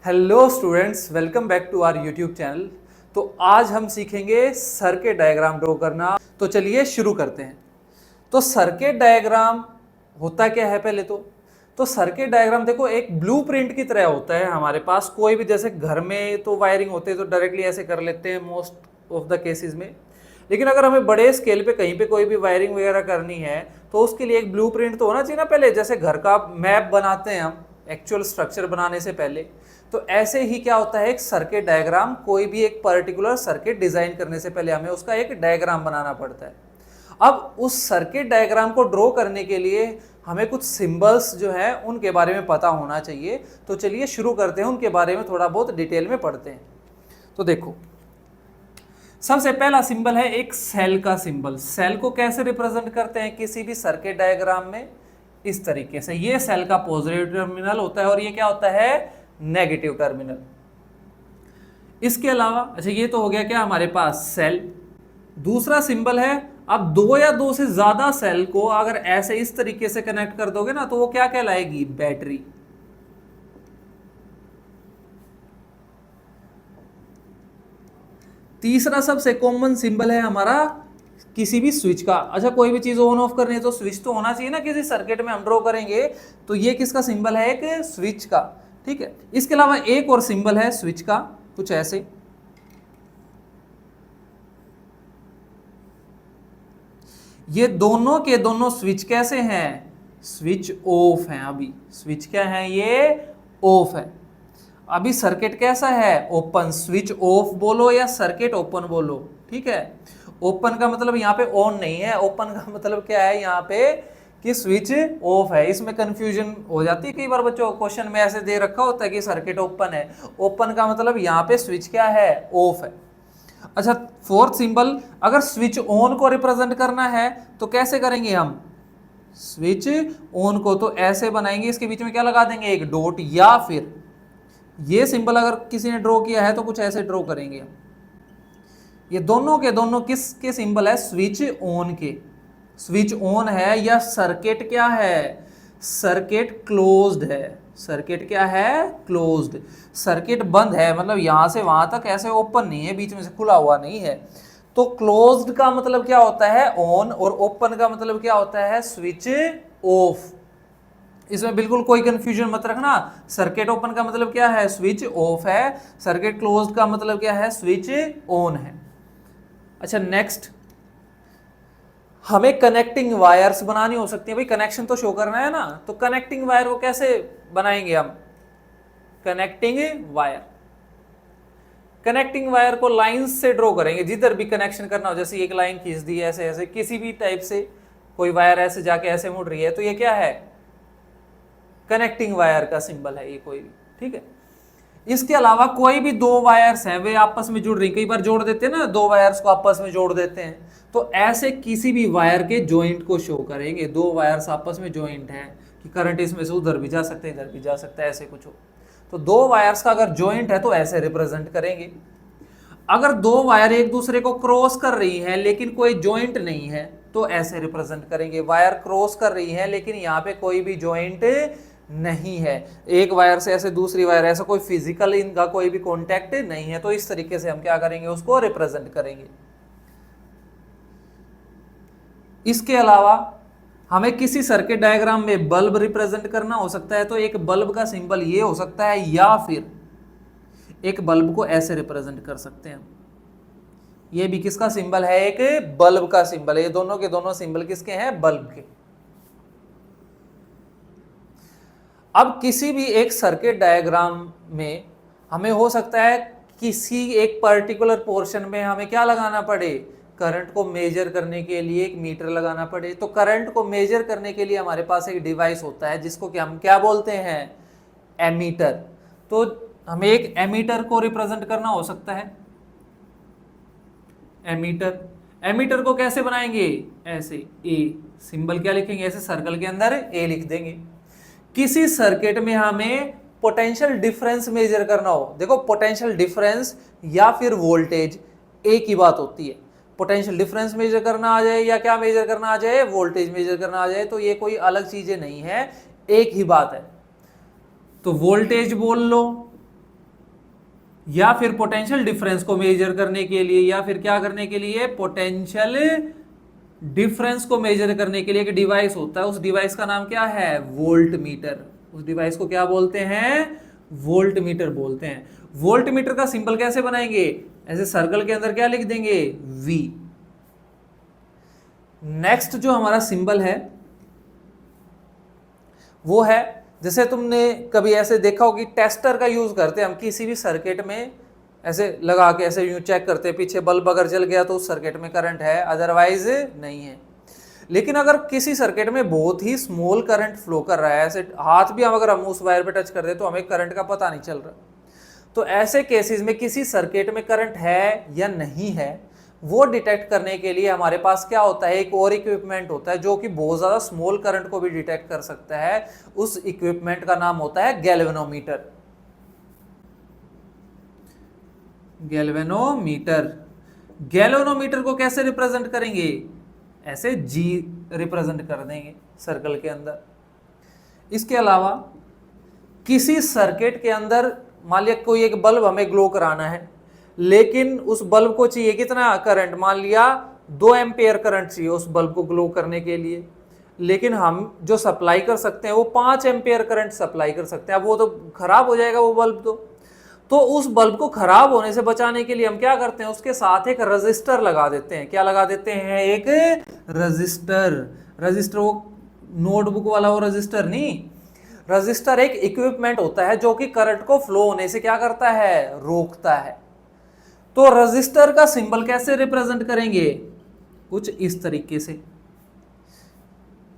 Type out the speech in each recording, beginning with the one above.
Hello students, welcome back to our YouTube channel. तो आज हम सीखेंगे सर्किट डायग्राम ड्रॉ करना। तो चलिए शुरू करते हैं। तो सर्किट डायग्राम होता क्या है पहले तो सर्किट डायग्राम देखो एक ब्लूप्रिंट की तरह होता है। हमारे पास कोई भी, जैसे घर में तो वायरिंग होती है तो डायरेक्टली ऐसे कर लेते हैं मोस्ट ऑफ द केसेस में। लेकिन अगर हमें बड़े स्केल पे कहीं पे कोई भी वायरिंग वगैरह करनी है तो उसके लिए एक ब्लूप्रिंट तो होना चाहिए ना। पहले जैसे घर का मैप बनाते हैं हम एक्चुअल स्ट्रक्चर बनाने से पहले, तो ऐसे ही क्या होता है एक सर्किट डायग्राम। कोई भी एक पर्टिकुलर सर्किट डिजाइन करने से पहले हमें उसका एक डायग्राम बनाना पड़ता है। अब उस सर्किट डायग्राम को ड्रॉ करने के लिए हमें कुछ सिंबल्स जो है उनके बारे में पता होना चाहिए। तो चलिए शुरू करते हैं, उनके बारे में थोड़ा बहुत डिटेल में पढ़ते हैं। तो देखो, सबसे पहला सिंबल है एक सेल का सिंबल। सेल को कैसे रिप्रेजेंट करते हैं किसी भी सर्किट डायग्राम में? इस तरीके से। ये सेल का पॉजिटिव टर्मिनल होता है और ये क्या होता है? Negative terminal. इसके अलावा अच्छा, ये तो हो गया क्या हमारे पास सेल। दूसरा सिंबल है, अब दो या दो से ज्यादा सेल को अगर ऐसे इस तरीके से कनेक्ट कर दोगे ना तो वो क्या कहलाएगी? बैटरी। तीसरा सबसे कॉमन सिंबल है हमारा किसी भी स्विच का। अच्छा, कोई भी चीज ऑन ऑफ करनी है तो स्विच तो होना चाहिए ना। किसी सर्किट में हम ड्रॉ करेंगे तो ये किसका सिंबल है? एक स्विच का। ठीक है। इसके अलावा एक और सिंबल है स्विच का, कुछ ऐसे। ये दोनों के दोनों स्विच कैसे हैं? स्विच ऑफ हैं। अभी स्विच क्या है? ये ऑफ है। अभी सर्किट कैसा है? ओपन। स्विच ऑफ बोलो या सर्किट ओपन बोलो, ठीक है। ओपन का मतलब यहाँ पे ऑन नहीं है। ओपन का मतलब क्या है यहाँ पे कि स्विच ऑफ है। इसमें कंफ्यूजन हो जाती है कई बार बच्चों, क्वेश्चन में ऐसे दे रखा होता है कि सर्किट ओपन है। ओपन का मतलब यहाँ पे स्विच क्या है? ऑफ है। अच्छा, फोर्थ सिंबल, अगर स्विच ऑन को रिप्रेजेंट करना है तो कैसे करेंगे हम? स्विच ऑन को तो ऐसे बनाएंगे, इसके बीच में क्या लगा देंगे? एक डॉट। या फिर ये सिंबल अगर किसी ने ड्रॉ किया है तो कुछ ऐसे ड्रॉ करेंगे। ये दोनों के दोनों किसके सिंबल है? स्विच ऑन के। स्विच ऑन है या सर्किट क्या है? सर्किट क्लोज्ड है। सर्किट क्या है? क्लोज्ड। सर्किट बंद है, मतलब यहां से वहां तक ऐसे ओपन नहीं है, बीच में से खुला हुआ नहीं है। तो क्लोज्ड का मतलब क्या होता है? ऑन। और ओपन का मतलब क्या होता है? Switch off. इसमें बिल्कुल कोई कंफ्यूजन मत रखना। सर्किट ओपन का मतलब क्या है? स्विच ऑफ है। सर्किट क्लोज्ड का मतलब क्या है? स्विच ऑन है। अच्छा, नेक्स्ट, हमें कनेक्टिंग वायर्स बनानी हो सकती है। भाई कनेक्शन तो शो करना है ना, तो कनेक्टिंग वायर को कैसे बनाएंगे हम? Connecting wire. कनेक्टिंग वायर को लाइंस से ड्रॉ करेंगे। जिधर भी कनेक्शन करना हो, जैसे एक लाइन खींच दी ऐसे ऐसे, किसी भी टाइप से कोई वायर ऐसे जाके ऐसे मुड़ रही है तो ये क्या है? कनेक्टिंग वायर का सिंबल है ये कोई भी, ठीक है। इसके अलावा कोई भी दो वायर्स हैं, वे आपस में जुड़ रही, कई बार जोड़ देते हैं ना, दो वायर्स को आपस में जोड़ देते हैं, तो ऐसे किसी भी वायर के जॉइंट को शो करेंगे। दो वायर्स आपस में जॉइंट हैं कि करंट इसमें से उधर भी जा सकता है, इधर भी जा सकता है, ऐसे कुछ हो। तो दो वायर्स का अगर जॉइंट है तो ऐसे रिप्रेजेंट करेंगे। अगर दो वायर एक दूसरे को क्रॉस कर रही है लेकिन कोई जॉइंट नहीं है तो ऐसे रिप्रेजेंट करेंगे। वायर क्रॉस कर रही है लेकिन यहाँ पे कोई भी जॉइंट नहीं है, एक वायर से ऐसे दूसरी वायर, ऐसा कोई फिजिकल इनका कोई भी कॉन्टैक्ट नहीं है, तो इस तरीके से हम क्या करेंगे? उसको रिप्रेजेंट करेंगे। इसके अलावा हमें किसी सर्किट डायग्राम में बल्ब रिप्रेजेंट करना हो सकता है, तो एक बल्ब का सिंबल ये हो सकता है, या फिर एक बल्ब को ऐसे रिप्रेजेंट कर सकते हैं। ये भी किसका सिंबल है? एक बल्ब का सिंबल है। ये दोनों के दोनों सिंबल किसके हैं? बल्ब के। अब किसी भी एक सर्किट डायग्राम में हमें हो सकता है किसी एक पर्टिकुलर पोर्शन में हमें क्या लगाना पड़े? करंट को मेजर करने के लिए एक मीटर लगाना पड़े। तो करंट को मेजर करने के लिए हमारे पास एक डिवाइस होता है जिसको कि हम क्या बोलते हैं? एमीटर। तो हमें एक एमीटर को रिप्रेजेंट करना हो सकता है। एमीटर। एमीटर को कैसे बनाएंगे? ऐसे ए, सिंबल क्या लिखेंगे? ऐसे सर्कल के अंदर ए लिख देंगे। किसी सर्किट में हमें पोटेंशियल डिफरेंस मेजर करना हो, देखो पोटेंशियल डिफरेंस या फिर वोल्टेज एक ही बात होती है। पोटेंशियल डिफरेंस मेजर करना आ जाए या क्या मेजर करना आ जाए? वोल्टेज मेजर करना आ जाए, तो ये कोई अलग चीजें नहीं है, एक ही बात है। तो वोल्टेज बोल लो या फिर पोटेंशियल डिफरेंस को मेजर करने के लिए, या फिर क्या करने के लिए, पोटेंशियल डिफरेंस को मेजर करने के लिए एक डिवाइस होता है, उस डिवाइस का नाम क्या है, वोल्ट मीटर। उस डिवाइस को क्या बोलते हैं, वोल्ट मीटर बोलते हैं। वोल्ट मीटर का सिंबल कैसे बनाएंगे, ऐसे सर्कल के अंदर क्या लिख देंगे, V। नेक्स्ट जो हमारा सिंबल है वो है, जैसे तुमने कभी ऐसे देखा हो कि टेस्टर का यूज करते हैं हम किसी भी सर्किट में, ऐसे लगा के ऐसे यूं चेक करते हैं, पीछे बल्ब अगर जल गया तो उस सर्किट में करंट है, अदरवाइज नहीं है। लेकिन अगर किसी सर्किट में बहुत ही स्मॉल करंट फ्लो कर रहा है, ऐसे हाथ भी हम अगर हम उस वायर पे टच कर दे तो हमें करंट का पता नहीं चल रहा, तो ऐसे केसेस में किसी सर्किट में करंट है या नहीं है वो डिटेक्ट करने के लिए हमारे पास क्या होता है, एक और इक्विपमेंट होता है जो कि बहुत ज्यादा स्मॉल करंट को भी डिटेक्ट कर सकता है। उस इक्विपमेंट का नाम होता है गैल्वेनोमीटर। गैल्वेनोमीटर। गैल्वेनोमीटर को कैसे रिप्रेजेंट करेंगे, ऐसे G रिप्रेजेंट कर देंगे सर्कल के अंदर। इसके अलावा किसी सर्किट के अंदर मान लिया कोई एक बल्ब हमें ग्लो कराना है, लेकिन उस बल्ब को चाहिए कितना करंट, मान लिया 2 एम्पियर करंट चाहिए उस बल्ब को ग्लो करने के लिए, लेकिन हम जो सप्लाई कर सकते हैं वो 5 एम्पियर करंट सप्लाई कर सकते हैं। अब वो तो खराब हो जाएगा वो बल्ब, तो उस बल्ब को खराब होने से बचाने के लिए हम क्या करते हैं, उसके साथ एक रजिस्टर लगा देते हैं। क्या लगा देते हैं, एक रजिस्टर। रजिस्टर वो नोटबुक वाला वो रजिस्टर नहीं, रजिस्टर एक इक्विपमेंट होता है जो कि करंट को फ्लो होने से क्या करता है, रोकता है। तो रजिस्टर का सिंबल कैसे रिप्रेजेंट करेंगे, कुछ इस तरीके से।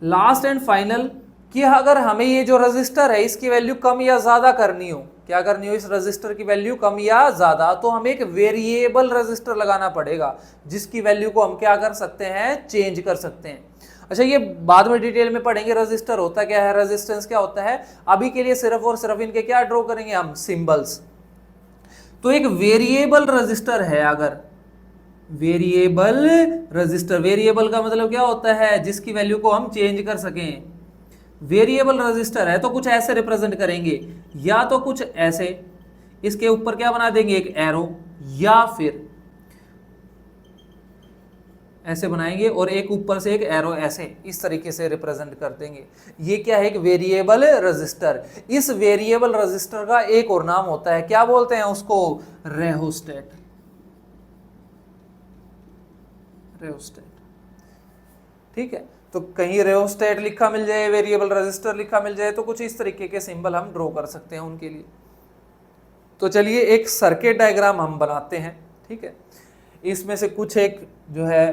लास्ट एंड फाइनल, कि अगर हमें ये जो रजिस्टर है इसकी वैल्यू कम या ज्यादा करनी हो, क्या करनी हो, इस रजिस्टर की वैल्यू कम या ज्यादा, तो हमें एक वेरिएबल रजिस्टर लगाना पड़ेगा जिसकी वैल्यू को हम क्या कर सकते हैं, चेंज कर सकते हैं। अच्छा, ये बाद में डिटेल में पढ़ेंगे रजिस्टर होता क्या है, रेजिस्टेंस क्या होता है। अभी के लिए सिर्फ और सिर्फ इनके क्या ड्रॉ करेंगे हम, सिंबल्स। तो एक वेरिएबल रजिस्टर है, अगर वेरिएबल रजिस्टर, वेरिएबल का मतलब क्या होता है, जिसकी वैल्यू को हम चेंज कर सकें। वेरिएबल रजिस्टर है तो कुछ ऐसे रिप्रेजेंट करेंगे, या तो कुछ ऐसे, इसके ऊपर क्या बना देंगे, एक एरो, या फिर ऐसे बनाएंगे और एक ऊपर से एक एरो, ऐसे इस तरीके से रिप्रेजेंट कर देंगे। ये क्या है, एक वेरिएबल रजिस्टर। इस वेरिएबल रजिस्टर का एक और नाम होता है, क्या बोलते हैं उसको, रेहोस्टेट। रेहोस्टेट, ठीक है। तो कहीं रेहोस्टेट लिखा मिल जाए, वेरिएबल रजिस्टर लिखा मिल जाए, तो कुछ इस तरीके के सिंबल हम ड्रॉ कर सकते हैं उनके लिए। तो चलिए एक सर्किट डायग्राम हम बनाते हैं, ठीक है। इसमें से कुछ एक जो है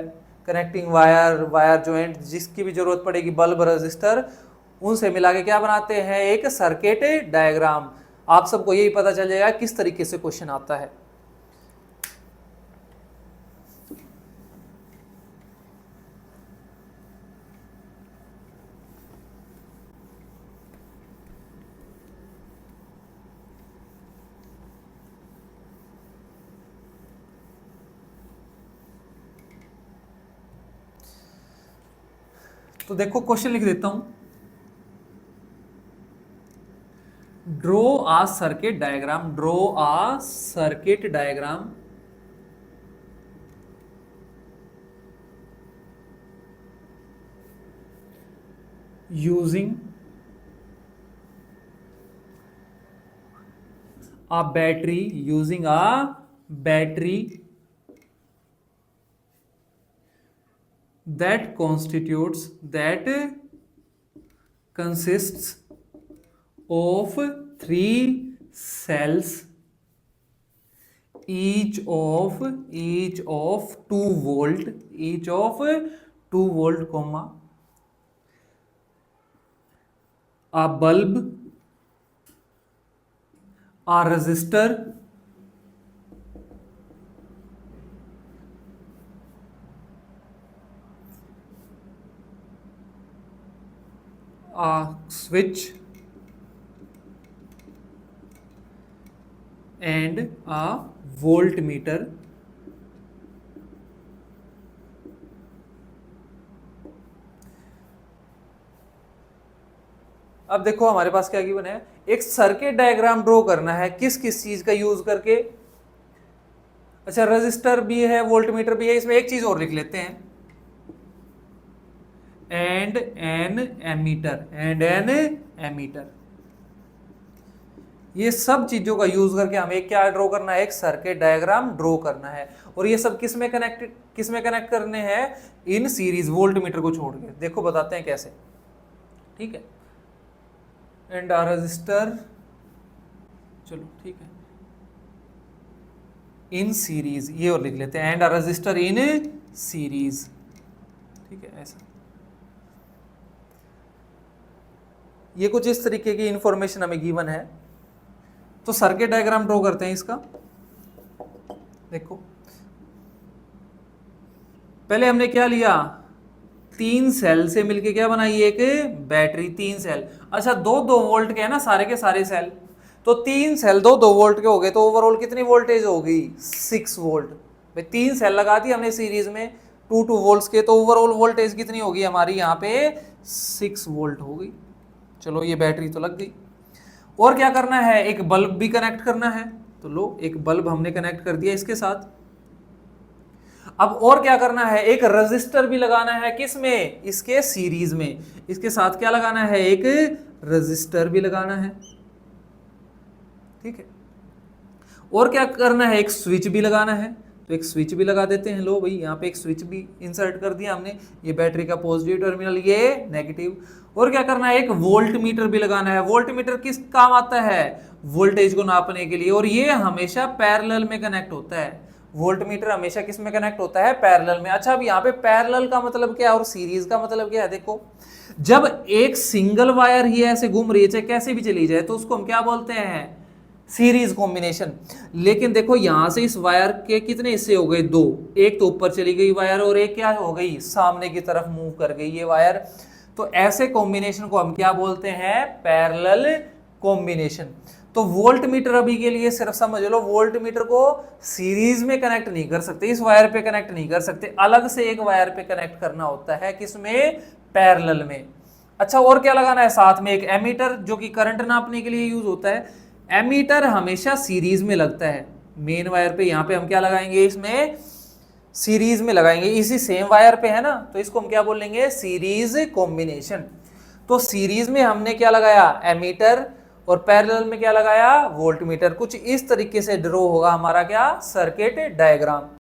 कनेक्टिंग वायर, वायर जॉइंट, जिसकी भी जरूरत पड़ेगी, बल्ब, रजिस्टर, उनसे मिला के क्या बनाते हैं, एक सर्किट डायग्राम। आप सबको यही पता चल जाएगा किस तरीके से क्वेश्चन आता है। तो देखो क्वेश्चन लिख देता हूं, draw a circuit diagram, draw a circuit diagram using a battery, using a battery that consists of 3 cells, each of 2 volt, each of 2 volt, comma, a bulb, a resistor, a switch, and a voltmeter. अब देखो हमारे पास क्या given है, एक circuit diagram draw करना है, किस किस चीज का यूज करके, अच्छा रजिस्टर भी है, वोल्टमीटर भी है, इसमें एक चीज और लिख लेते हैं, and an ammeter, and an ammeter. ये सब चीजों का यूज करके हमें क्या ड्रॉ करना है, एक सर्किट डायग्राम ड्रॉ करना है। और ये सब किस में कनेक्ट करने हैं, इन सीरीज, वोल्टमीटर को छोड़ के। देखो बताते हैं कैसे, ठीक है। एंड आर रजिस्टर, चलो ठीक है, इन सीरीज, ये और लिख लेते हैं, and a resistor in series, ठीक है। ऐसा ये कुछ इस तरीके की इंफॉर्मेशन हमें गिवन है। तो सर्किट डायग्राम ड्रॉ करते हैं इसका। देखो पहले हमने क्या लिया, 3 सेल से मिलके क्या बनाई, एक बैटरी, 3 सेल। अच्छा 2-2 वोल्ट के है ना सारे के सारे सेल, तो 3 सेल 2-2 वोल्ट के हो गए, तो ओवरऑल कितनी वोल्टेज होगी, 6 वोल्ट। भाई 3 सेल लगा दी हमने सीरीज में 2-2 वोल्ट्स के, तो ओवरऑल वोल्टेज कितनी होगी हमारी यहाँ पे, 6 वोल्ट हो गई। चलो ये बैटरी तो लग गई। और क्या करना है, एक बल्ब भी कनेक्ट करना है, तो लो एक बल्ब हमने कनेक्ट कर दिया इसके साथ। अब और क्या करना है, एक रजिस्टर भी लगाना है, किसमें, इसके सीरीज में। इसके साथ क्या लगाना है, एक रजिस्टर भी लगाना है, ठीक है। और क्या करना है, एक स्विच भी लगाना है, तो एक स्विच भी लगा देते हैं। लो भाई यहाँ पे एक स्विच भी इंसर्ट कर दिया हमने, ये बैटरी का पॉजिटिव टर्मिनल, ये नेगेटिव। और क्या करना है, एक वोल्ट मीटर भी लगाना है। वोल्ट मीटर किस काम आता है, वोल्टेज को नापने के लिए, और ये हमेशा पैरेलल में कनेक्ट होता है। वोल्ट मीटर हमेशा किस में कनेक्ट होता है, पैरेलल में। अच्छा अब यहाँ पे पैरेलल का मतलब क्या और सीरीज का मतलब क्या है, देखो जब एक सिंगल वायर ही ऐसे घूम रही है, चाहे कैसे भी चली जाए, तो उसको हम क्या बोलते हैं, सीरीज कॉम्बिनेशन। लेकिन देखो यहां से इस वायर के कितने हिस्से हो गए, 2, एक तो ऊपर चली गई वायर और एक क्या हो गई, सामने की तरफ मूव कर गई ये वायर। तो ऐसे कॉम्बिनेशन को हम क्या बोलते हैं, पैरेलल कॉम्बिनेशन। तो वोल्ट मीटर अभी के लिए सिर्फ समझ लो, वोल्ट मीटर को सीरीज में कनेक्ट नहीं कर सकते, इस वायर पे कनेक्ट नहीं कर सकते, अलग से एक वायर पे कनेक्ट करना होता है, किसमें, पैरेलल में। अच्छा और क्या लगाना है साथ में, एक एमीटर, जो कि करंट नापने के लिए यूज होता है। एमीटर हमेशा सीरीज में लगता है, मेन वायर पे। यहाँ पे हम क्या लगाएंगे, इसमें सीरीज में लगाएंगे, इसी सेम वायर पे है ना, तो इसको हम क्या बोलेंगे, सीरीज कॉम्बिनेशन। तो सीरीज में हमने क्या लगाया, एमीटर, और पैरेलल में क्या लगाया, वोल्टमीटर। कुछ इस तरीके से ड्रॉ होगा हमारा क्या, सर्किट डायग्राम।